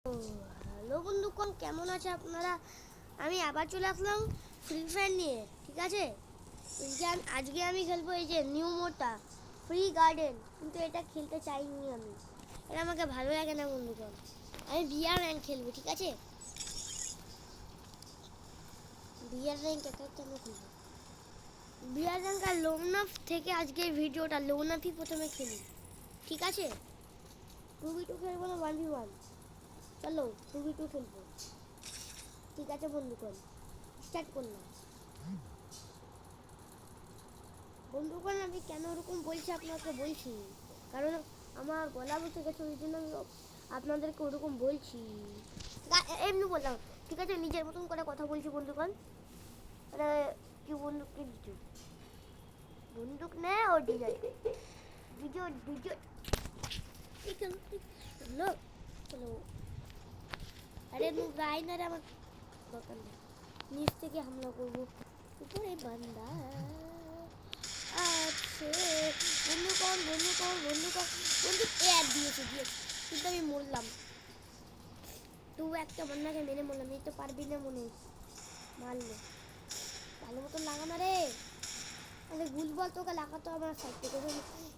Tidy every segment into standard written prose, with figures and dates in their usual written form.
Hello বন্ধুগণ, কেমন আছে আপনারা? আমি আবার চলে আসলাম ফ্রি ফায়ার নিয়ে। ঠিক আছে, আজকে আমি খেলবো এই যে নিউ মোডটা, ফ্রি গার্ডেন। কিন্তু এটা খেলতে চাইনি আমি, এটা আমাকে ভালো লাগে না বন্ধুগণ। আমি বিয়ার র্যাঙ্ক খেলবো। ঠিক আছে, বিয়ার র্যাঙ্ক একা কেন খেলবো? বিয়ার র্যাঙ্ক আর লোনাফ থেকে আজকে ভিডিওটা লোনাফই প্রথমে খেলি। ঠিক আছে, 2v2 খেলবো না 1v1? চলো 2v2 খেলবো। ঠিক আছে বন্ধুগণ, স্টার্ট করলাম। বন্ধুগণ, আমি কেন ওরকম বলছি আপনাকে বলছি, কারণ আমার গলা বসে গেছে, ওই জন্য আমি আপনাদেরকে ওরকম বলছি। এমনি বললাম, ঠিক আছে, নিজের মতন করে কথা বলছি বন্ধুগণ। আরে কি বন্দুক কিনছো? বন্দুক নে অর্ডিনারি ভিডিও ভিডিও চলো চলো। আরে গাই না রে, আমার দরকার নেই। নিচ থেকে হামলা করবো, উপরে বান্দা আছে। বন্দুক এড দিয়েছে কিন্তু আমি মরলাম। তুই একটা বন্যাকে মেরে মরলাম, এই তো পারবি না মনে মারলো। ভালো মতন লাগানো রে, আরে গুলবল তোকে লাগাতো আমার সাইড থেকে,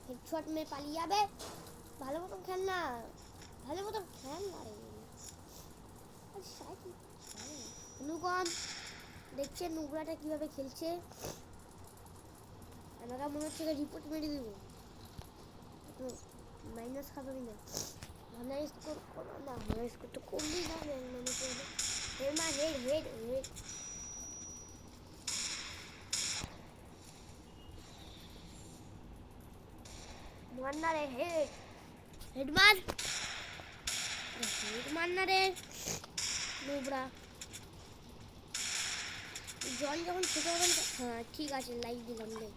হেডশট মেরে পালিয়ে যাবে। ভালো মতন খেল না, ভালো মতন খেল না রে। অনুগণ দেখছে নুবরাটা কিভাবে খেলছে, আমাকে মনে হচ্ছে রিপোর্ট মেরে দিব। মাইনাস খাবে না, ভালো স্কোর করো না, ভালো স্কোর তো করবি না। মানে হেড মার, হেড হেড হেড। মার না রে, হেড হেড মার, হেড মার না রে নুবরা। জল যখন ছোট হবে, হ্যাঁ ঠিক আছে, লাইক দিলাম রে।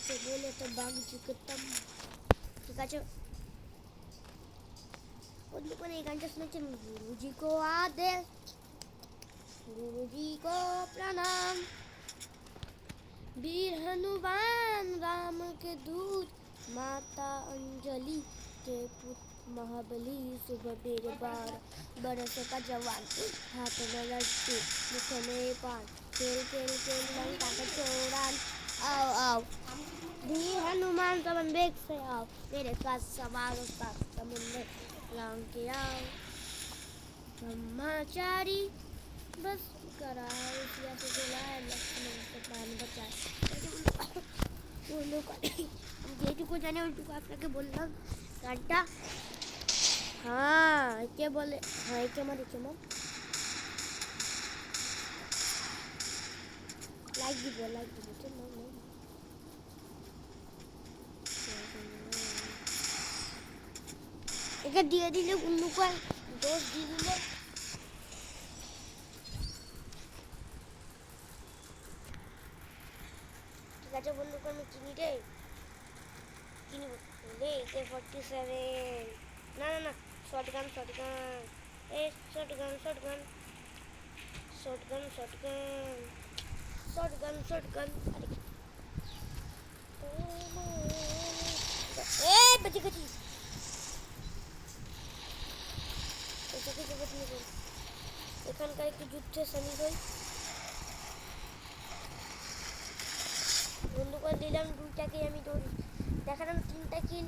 তো বলে তো বাঘ জিততাম। ঠিক আছে বন্ধুগণ, এই গানটা শুনেছেন? गुरुजी को आदेश, गुरुजी को प्रणाम, वीर हनुमान राम के दूत, माता अंजलि के पुत्र महाबली, सुबह बार बरस का जवान, हाथ में लट्टू मुख में पान, खेल खेल खेल लंका का चौरान। आओ आओ वीर हनुमान समन वेग से आओ, मेरे साथ सवार होता समुद्र लांग के आओ। ब्रह्मचारी बस कराओ, सिया से जलाए लक्ष्मण से प्राण बचाए। যেটুকু জানি ওইটুকু আপনাকে বললাম। গানটা হ্যাঁ কে বলে, হ্যাঁ কে আমার লাইক দিব একে দিয়ে দিলে অন্য কয় দোষ দিয়ে দিলে। ঠিক আছে বন্ধুকে আমি চিনি রে, কিনবো রে AK-47। না না না, শটগান এ শটগান আরে এ বেঁচে গেছি। এখানকার একটু যুদ্ধে সামিল হই। বন্ধুগণ দিলাম দুইটাকে, আমি তো দেখালাম 3টা কিল।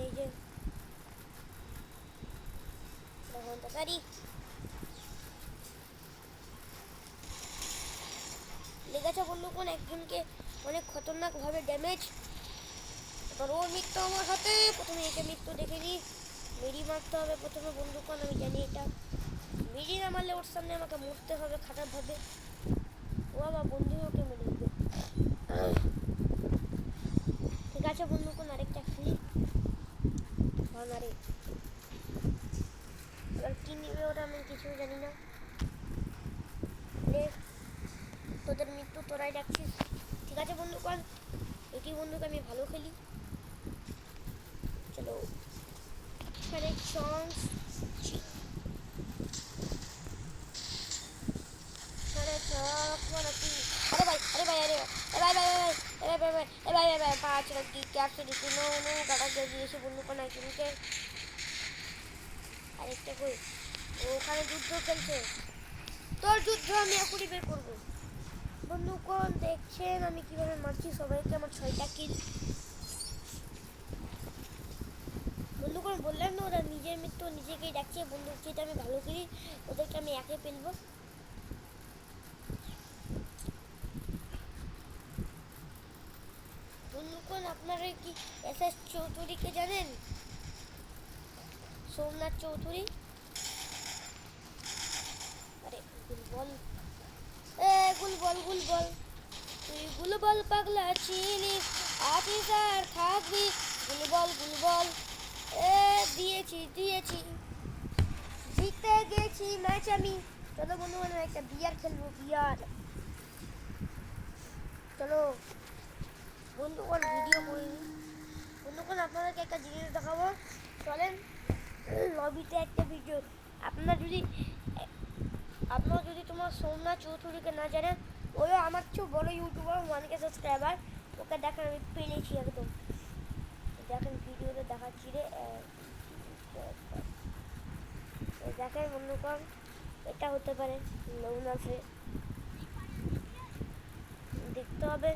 এই যে সারি লেগেছে বন্ধুগণ, একজনকে অনেক খতরনাক ভাবে ড্যামেজ। এবার ওর মৃত্যু আমার হাতে, প্রথমে এটা মৃত্যু দেখে নিই। মেরি মারতে হবে প্রথমে বন্ধুগণ, আমি জানি এটা। মেরি না মারলে ওর সামনে আমাকে মরতে হবে খারাপভাবে। ও আবার বন্ধু ওকে মেরে দিবে। ঠিক আছে বন্ধুগণ, আরেকটা খেলি। আরে এবার কি নিবে ওটা আমি কিছু জানি না রে, তোদের মৃত্যু তোরাই ডাকছিস। ঠিক আছে বন্ধুগণ, এটি বন্ধুকে আমি ভালো খেলি। চলো সংস আরে ভাই আজরা কি ক্যাপসে দিতে নো নো কাটা দিয়েছে বন্ধুগণ একজনকে। আরেকটা কই ওখানে যুদ্ধ চলছে, তোর যুদ্ধ আমি এখনই বের করবো। বন্ধুগণ দেখছেন আমি কিভাবে মারছি সবাইকে, আমার 6টা কিল। বন্ধুগণ বললাম না ওরা নিজের মৃত্যু নিজেকেই ডাকছে, বন্ধু যেটা আমি ভালো করি ওদেরকে আমি একে ফেলবো। বন্ধুগণ আপনারা কি SS চৌধুরীকে জানেন? সোমনাথ চৌধুরী। আরে গুলবল, এ গুলবল গুলবল, তুই গুলবল পাগলা ছিলি, আছিস আর থাকবি। গুলবল গুলবল, এ দিয়েছি দিয়েছি, জিতে গেছি ম্যাচ আমি। চলো বন্ধুগণ একটা বিয়ার খেলবো, বিয়ার। চলো বন্ধুগণ ভিডিও করিনি। বন্ধুগণ আপনাদেরকে একটা জিনিস দেখাবো, চলেন লবিতে একটা ভিডিও। আপনারা যদি তোমার সোমনাথ চৌধুরীকে না জানেন, ওইও আমার চেয়েও বড় ইউটিউবার, 1K সাবস্ক্রাইবার। ওকে দেখেন আমি পেরেছি একদম, দেখেন ভিডিওতে দেখাচ্ছি রে। দেখেন বন্ধুগণ এটা হতে পারে লোন আছে, দেখতে হবে।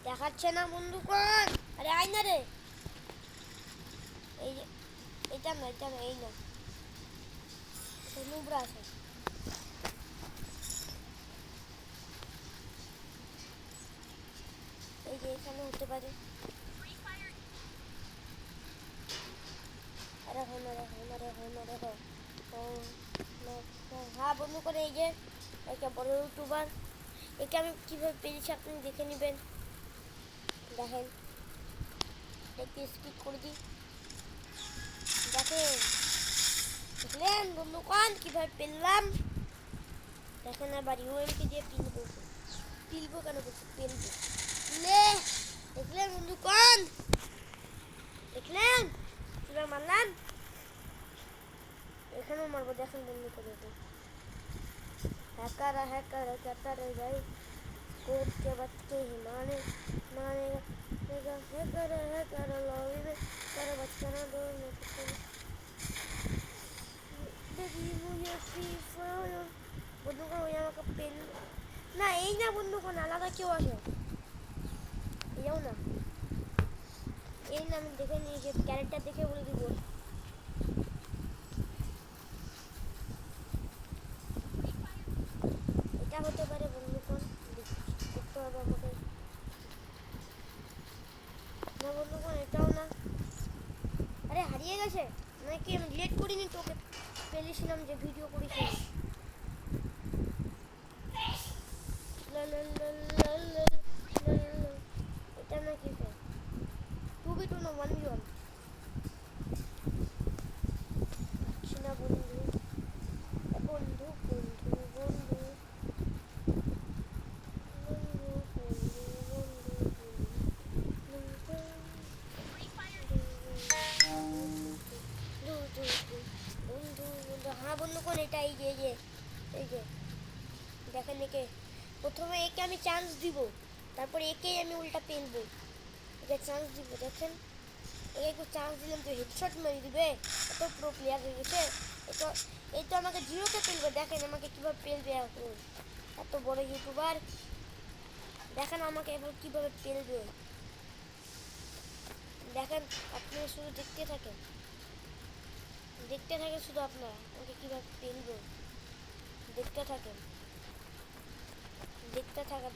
দেখাচ্ছে না বন্ধুগণ, আরে আয় না রে। এই যে এটা না এই না, নুবরা আছে। এই যে এখানে হতে পারে। আরে হো না রে, হো না রে, হো না রে, হো। হ্যাঁ বন্ধুগণ এই যে একটা বড় ইউটিউবার, একে আমি কীভাবে পেরেছি আপনি দেখে নেবেন। দেখেন একটু স্কিপ করে দিই, দেখেন দেখলেন বন্ধুগণ কীভাবে পেলাম। দেখেন এবার ইউএমকে দিয়ে পিলবো, পিলবো কেন বলছি, পেলবো। লে দেখলেন বন্ধুগণ, দেখলেন কীভাবে মারলাম। এখানেও মারবো, দেখেন বন্ধু করে। हैकर हैकर कहता रहे भाई कोड के बच्चे ही मानेगा हैकर लॉबी में कर बच्चा ना दो দেখি মুझे फ्री फायर। বন্ধুগণ ওই আমাকে পেন না, এই না বন্ধুগণ আলাদা কেউ আছে, এও না, এই না আমি দেখে নিয়েছি, ক্যারেক্টার দেখে বলে দিব। এটা হতে পারে বন্ধুগণ, দেখতে হবে আমাকে। না বন্ধুগণ এটাও না, আরে হারিয়ে গেছে নাকি, আমি ডিলিট করিনি, তোকে পেলেছিলাম যে ভিডিও করেছিলাম। এটা নাকি 2v2 না 1v1 না বন্ধু, বন্ধু বন্ধু বন্ধু হ্যাঁ বন্ধুগণ এটা এই যে দেখেন একে প্রথমে একে আমি চান্স দিব, তারপরে একেই আমি উল্টা পেলবো। একে চান্স দিব, দেখেন একে একটু চান্স দিলাম তো হেডশট মেরে দিবে, এত প্রো প্লেয়ার হয়ে গেছে। এই তো আমাকে জিরোতে পেলবে, দেখেন আমাকে কীভাবে পেলবে এখন, এত বড় ইউটিউবার। দেখেন আমাকে এবার কীভাবে পেলবে, দেখেন আপনারা শুধু দেখতে থাকেন শুধু আপনারা আমাকে কীভাবে পেলবে, দেখতে থাকেন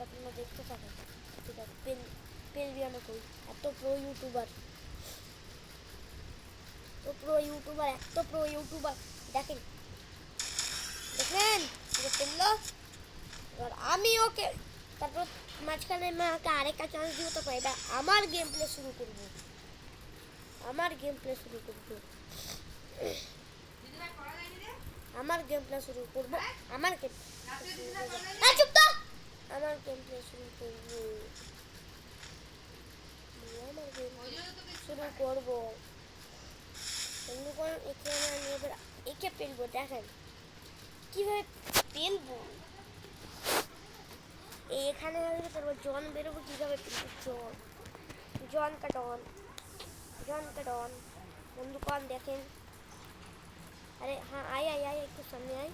আপনারা দেখতে থাকেন। ঠিক আছে পেলবি আমাকে, এত প্রো ইউটিউবার, এত প্রো ইউটিউবার দেখেন, দেখলেন পেললো। এবার আমি ওকে তারপর মাঝখানে আমাকে আরেকটা চান্স দিব, তো এবার আমার গেম প্লে শুরু করবো, আমার গেম প্লে শুরু করবো, আমার গেম প্লে শুরু করবো, আমার গেম শুরু করবো। এখানে আমি এবার একে পেলবো, দেখেন কিভাবে পেলবো। এখানে হলে তারপর জন বেরোবো কীভাবে? জন জন কাটন জন কাটন বন্ধুগণ দেখেন। আরে হ্যাঁ আয় আয় আয় একটু সামনে আয়,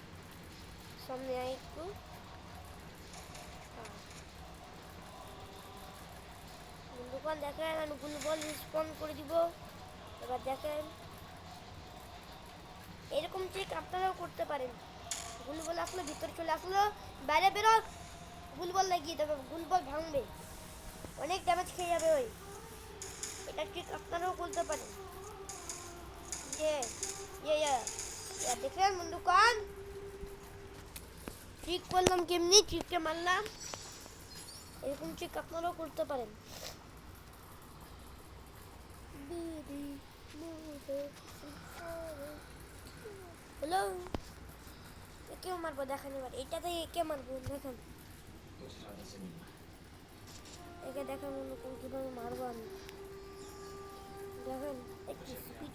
সামনে আয় একটু। বন্ধুগণ দেখেন আমি গুলবল রিসপন্ড করে দিব। এবার দেখেন এরকম চেক আপনারাও করতে পারেন। গুলবল আসলো, ভিতরে চলে আসলো, বাইরে বেরো, গুলবল লাগিয়ে দেবে, গুলবল ভাঙবে, অনেক ড্যামেজ খেয়ে যাবে ওই। এটা ঠিক আপনারাও করতে পারেন। দেখলেন বন্ধুগণ ঠিক করলাম কেমনি, ঠিককে মারলাম। এরকম ঠিক আপনারাও করতে পারেন। হ্যালো, একেও মারবো দেখেন, এবার এটাতে একে মারবো দেখেন, একে দেখেন বন্ধুগণ কীভাবে মারবো আমি। দেখেন একটু স্পিড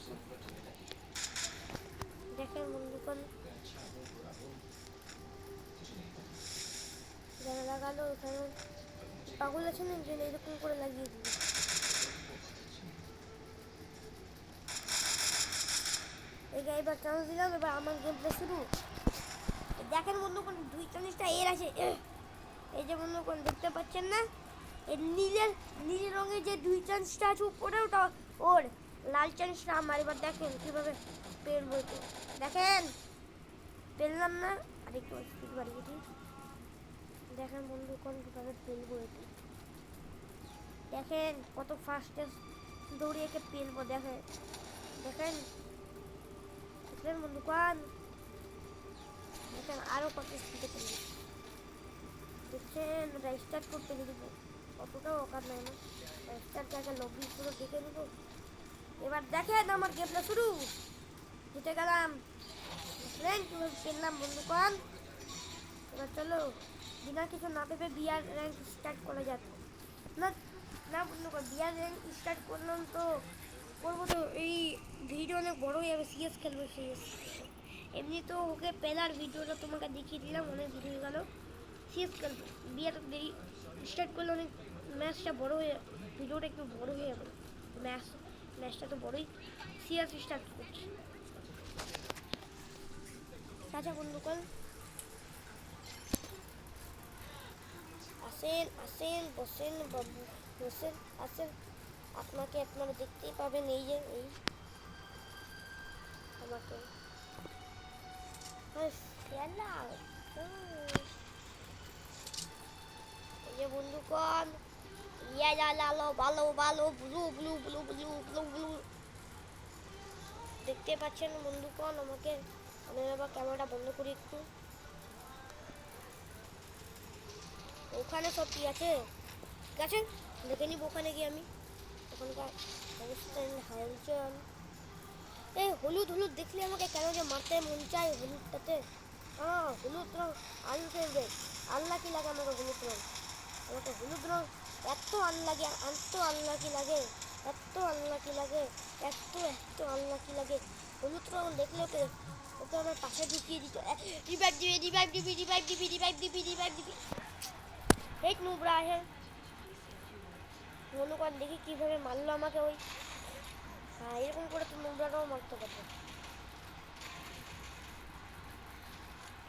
দেখেন বন্ধুগণ, যারা লাগালো ওখানে পাগল আছে না, যে এরকম করে লাগিয়ে দিল। এবার চান্স দিলাম, এবার আমার গেম প্লে শুরু। দেখেন বন্ধুগণ 2 চান্সটা এর আছে, এই যে বন্ধুগণ দেখতে পাচ্ছেন না, এই নীল রঙের যে 2 চান্সটা আছে উপরে ওটা ওর, লাল চান্সটা আমার। এবার দেখেন কীভাবে পেরবো, দেখেন পেরলাম না, আরেকটু স্পিড বাড়িয়ে দিই। দেখেন বন্ধুগণ কীভাবে পেলবো এটা, দেখেন কত ফাস্টেস্ট দৌড়ে একে পেলবো। দেখেন দেখেন দেখলেন বন্ধুগণ, দেখেন আরও কত স্পিডে পেলবো। দেখছেন স্টার্ট করতে দেবো, অতটাও অকার নয় না, স্টার্ট জায়গায় লবি পুরো দেখে নেবো। এবার দেখেন আমার গেমটা শুরু, জিতে গেলাম। দেখলেন কীভাবে পেললাম বন্ধুগণ। এবার চলো বিনা কিছু না ভেবে বিয়ার র্যাঙ্ক স্টার্ট করা যাক। না না বন্ধুগণ, বিয়ার র্যাঙ্ক স্টার্ট করলাম তো করবো তো, এই ভিডিও অনেক বড় হয়ে যাবে, সিএস খেলবো সিএস। এমনি তো ওকে পেলার ভিডিওটা তোমাকে দেখিয়ে দিলাম, অনেক ভিডিও গেল। সিএস খেলবো, বিয়ার স্টার্ট করলে অনেক ম্যাচটা বড় হয়ে, ভিডিওটা একটু বড় হয়ে যাবে, ম্যাচটা তো বড়ই। সিএস স্টার্ট করছি। আচ্ছা বন্ধুগণ আসেন আসেন, বসেন বাবু, বসেন আসেন, আপনাকে আপনারা দেখতেই পাবেন, এই যে এই আমাকে এই যে বন্ধুগণ, লালো ভালো ভালো blue blue blue blue blue blue দেখতে পাচ্ছেন বন্ধুগণ আমাকে। আমি আবার ক্যামেরাটা বন্ধ করি একটু। ওখানে সব কি আছে, ঠিক আছে দেখে নিব ওখানে গিয়ে আমি ওখানকার অবস্থান হালচাল। এই হলুদ হলুদ দেখলে আমাকে কেন যে মারতে মন চায় হলুদটাতে। হলুদ রং আনফেভারিট, আনলাকি লাগে আমাকে হলুদ রং, আমাকে হলুদ রং এত আনলাকি লাগে, এত আনলাকি লাগে, এত আনলাকি লাগে। হলুদ রং দেখলে ওকে ওকে আমার পাশে ঢুকিয়ে দিত, রিভাইভ দিবি রিভাইভ দিবি রিভাইভ দিবি রিভাইভ দিবি রিভাইভ দিবি। হেট নুবরা আছে বন্ধুগণ, দেখি কীভাবে মারলো আমাকে ওই। হ্যাঁ এরকম করে তো নুবরাটাও মারতে পারবে।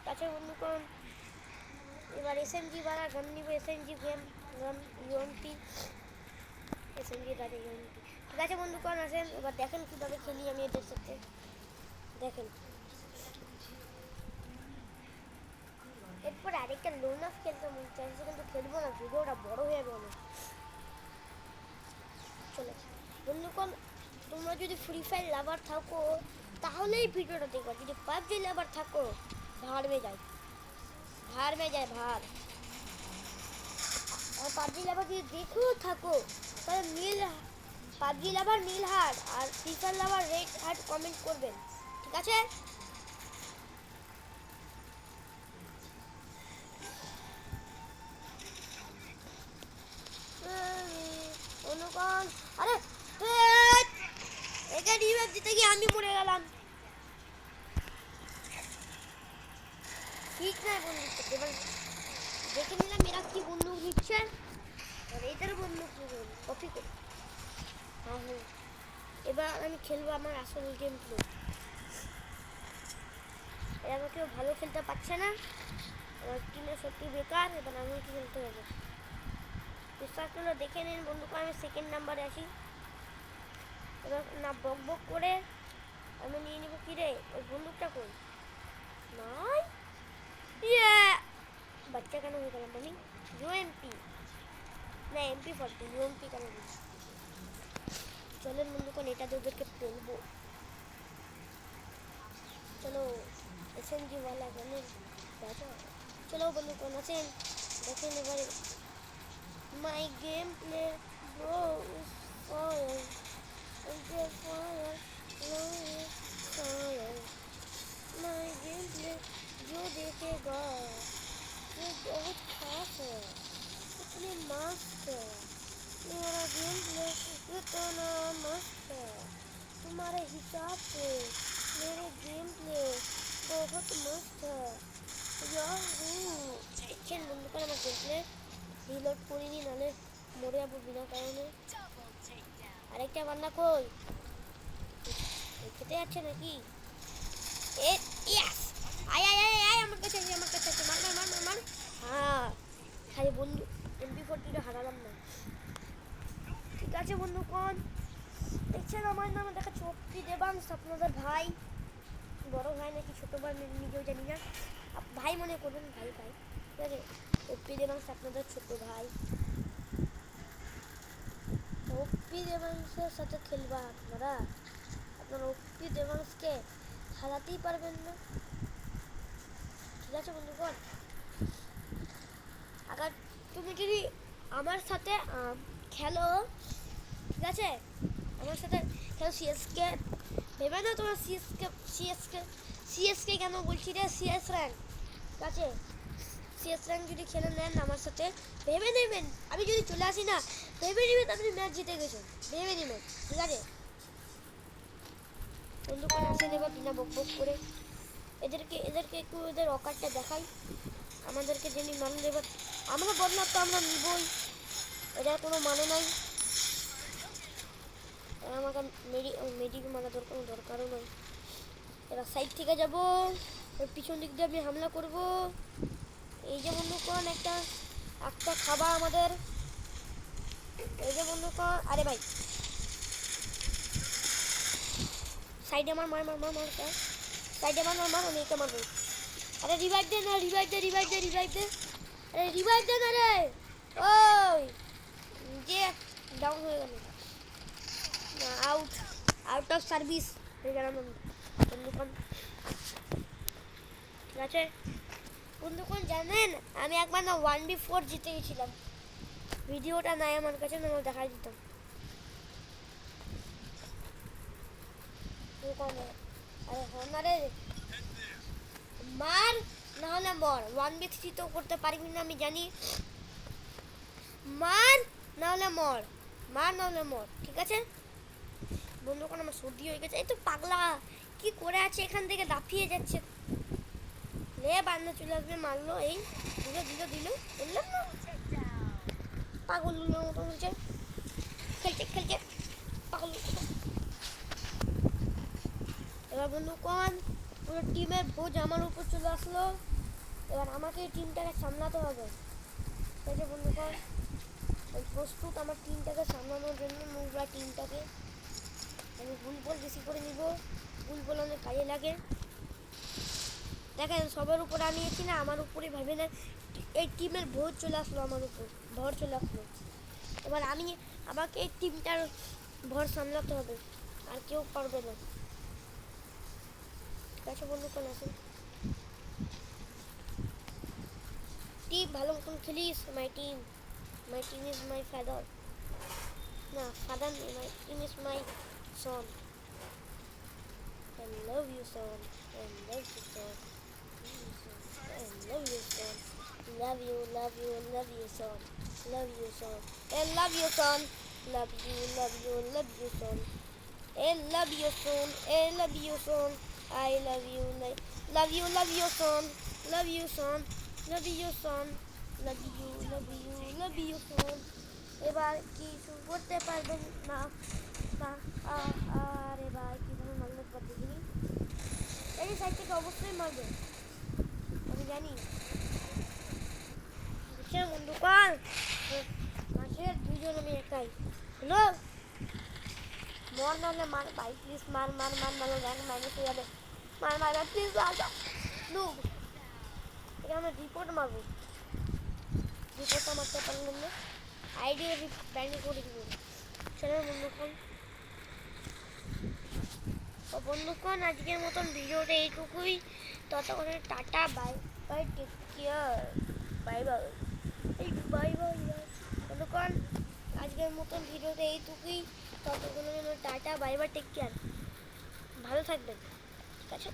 তাছাড়া বন্ধুগণ এবার এসএমজি বাড়া গান নিব, এসএমজি গেম গান ইউএমপি, এসএমজি গাড়ি ইউএমপি। ঠিক আছে বন্ধুগণ আসেন এবার দেখেন কীভাবে খেলি আমি এদের সাথে। দেখেন এরপরে আরেকটা লোনাফ খেলতে মন চাইছে, কিন্তু খেলবো না, ভিডিওটা বড় হয়ে যাবে অনেক। চলে বন্ধুগণ, তোমরা যদি ফ্রি ফায়ার লাভার থাকো তাহলেই ভিডিওটা দেখবা, যদি পাবজি লাভার থাকো ভাড় মে যায়, ভাড় মে যায় ভাড়। আর পাবজি লাভার যদি দেখেও থাকো তাহলে পাবজি লাভার নীল হার্ট আর ফ্রি ফায়ার লাভার রেড হার্ট কমেন্ট করবেন, ঠিক আছে। অনুকন আরে এটা রিভাইভ দিতে গিয়ে আমি মরে গেলাম, ঠিক নাই বন্ধু। এবার দেখে নিলাম এরা কি বন্দুক নিচ্ছে, আর এদের বন্দুক কপি করে। হ্যাঁ হ্যাঁ, এবার আমি খেলবো আমার আসল গেম প্লে। এরা কেউ ভালো খেলতে পারছে না, আমার টিমে সত্যি বেকার। এবার আমি কি খেলতে হবে বিশ্বাস করলে দেখে নিন বন্ধুকে, আমি সেকেন্ড নাম্বারে আসি। এবার না বক বক করে আমি নিয়ে নিব। কি রে ওই বন্দুকটা কই? নাই ইয়ে, বাচ্চা কেন হয়ে গেলাম আমি? ইউএমপি না MP40, ইউএমপি কেন? চলেন বন্ধুগণ এটা দিয়ে ওদেরকে ফেলবো। চলো SMG वाला गनर बैठो। चलो बंदूकन आছেন দেখেন এবারে my game play bro fire and fire fire my game play जो देखेगा वो बहुत खास है, इतने मस्त है मेरा गेम प्ले, इतना मस्त है तुम्हारे हिसाब से मेरे गेम प्ले बहुत मस्त है। দেখছেন বন্ধুগণ আমার গেম প্লে রিলোড করিনি, নাহলে মরে যাবো বিনা কারণে। আরেকটা বান্না কই খেতে যাচ্ছে নাকি? এ ইয়েস, আয় আয় আয় আয় আমার কাছে আমার কাছে মার মার মার মার মার। হ্যাঁ খালি বন্ধু MP40 হারালাম না। ঠিক আছে বন্ধুগণ, দেখছেন আমার নামে দেখা চোপটি দেবাংশ, আপনাদের ভাই, বড় ভাই নাকি ছোট ভাই নিজেও জানি না, ভাই মনে করবেন, ভাই ভাই ঠিক আছে। ওপি দেবাংশ আপনাদের ছোট ভাই। ওপি দেবাংশের সাথে খেলবা আপনারা, আপনারা ওপি দেবাংশকে হারাতেই পারবেন না। ঠিক আছে বন্ধুগণ, আবার তুমি যদি আমার সাথে খেলো, ঠিক আছে আমার সাথে খেলো সিএসকে, ভেবে না তোমার সিএসকে কেন বলছি রে, সিএস র্যাঙ্ক, ঠিক আছে সিএস র্যাঙ্ক যদি খেলে নেন আমার সাথে, ভেবে নেবেন আমি যদি চলে আসি না, ভেবে নেবেন আপনি ম্যাচ জিতে গেছেন, ভেবে নেবেন। ঠিক আছে বন্ধুগণ আসে নেব বিনা বক বক করে, এদেরকে একটু এদের অকারটা দেখাই, আমাদেরকে যিনি মানে দেবেন আমরা বদলা তো আমরা নিবই, এটার কোনো মানে নাই। আমাকে মেডিকে মারা দরকারও নয়। এরা সাইড থেকে যাবো, পিছন দিক দিয়ে আমি হামলা করব। এই যে বন্ধুগণ একটা খাবার আমাদের, এই যে বন্ধুগণ, আরে ভাই সাইডে মার মার মার মার মার সাইডে মার মার মার, আমি একে মারবো। আরে রিভাইভ দে না, রিভাইভ দে রিভাইভ দে রিভাইভ দে, আরে রিভাইভ দে না রে, ওই যে ডাউন হয়ে গেল, আউট অফ সার্ভিস হয়ে গেলাম বন্ধুগণ। ঠিক আছে বন্ধুগণ, জানেন আমি একবার না 1v4 জিতে গেছিলাম, ভিডিওটা নাই আমার কাছে, না দেখাই দিতাম। আরে হনারে মার না হলে মর, 1v3 তো করতে পারবি না আমি জানি, মার না হলে মর, মার না হলে মর। ঠিক আছে বন্ধুগণ, আমার সর্দি হয়ে গেছে, এই তো পাগলা কি করে আছে এখান থেকে দাপিয়ে যাচ্ছে, লে বান্না চলে আসবে, মারলো, এই দিল দিল দিল, বললাম না পাগল মতো হচ্ছে, খেলছে খেলছে পাগল। এবার বন্ধুগণ পুরো টিমের বোঝ আমার উপর চলে আসলো, এবার আমাকে টিমটাকে সামলাতে হবে। ঠিক আছে বন্ধুগণ, আমি প্রস্তুত আমার টিমটাকে সামলানোর জন্য, নোংরা টিমটাকে আমি গুলবল বেশি করে নিব, গুলবল অনেক কাজে লাগে। দেখেন সবার উপর আনিয়েছি না, আমার উপরে ভাবে না, এই টিমের ভোর চলে আসলো আমার উপর, ভর চলে আসলো। এবার আমাকে এই টিমটার ভর সামলাতে হবে, আর কেউ পারবে না। ঠিক আছে বন্ধুগণ, আসুন টিম ভালো মতন খেলিস। My team is my father, না ফাদার নেই, my team is my Son. I love you son, I love you son, I love you son, love you love you love you son, love you son, I love you son, love you love you love you son, I love you son, I love you son, I love you love you love you son, love you son, love you son, love you phone. এবার কিছু করতে পারবেন না না। আর এবার কীভাবে মারলে একবার দেখিনি। এই সাইড থেকে অবশ্যই মারবে, আমি জানি। বুঝছেন বন্ধুগণ, মাসের দুজন আমি একাই। হ্যালো, মর নাহলে মার ভাই, প্লিজ মার মার মার, নাহলে র্যাঙ্ক মাইনাস হয়ে যাবে। মার মার মার প্লিজ মার। নুব, এটা আমরা রিপোর্ট মারবো। রিপোর্টটা মারতে পারলাম না, আইডি ব্যান্ড করে দিব। চলো বন্ধুগণ, তো বন্ধুগণ আজকের মতন ভিডিওটা এইটুকুই। ততক্ষণে tata, bye bye, take care, bye bye, bye bye bye. বন্ধুগণ আজকের মতন ভিডিওটা এইটুকুই। ততক্ষণের জন্য tata, bye bye, take care, ভালো থাকবেন, ঠিক আছে।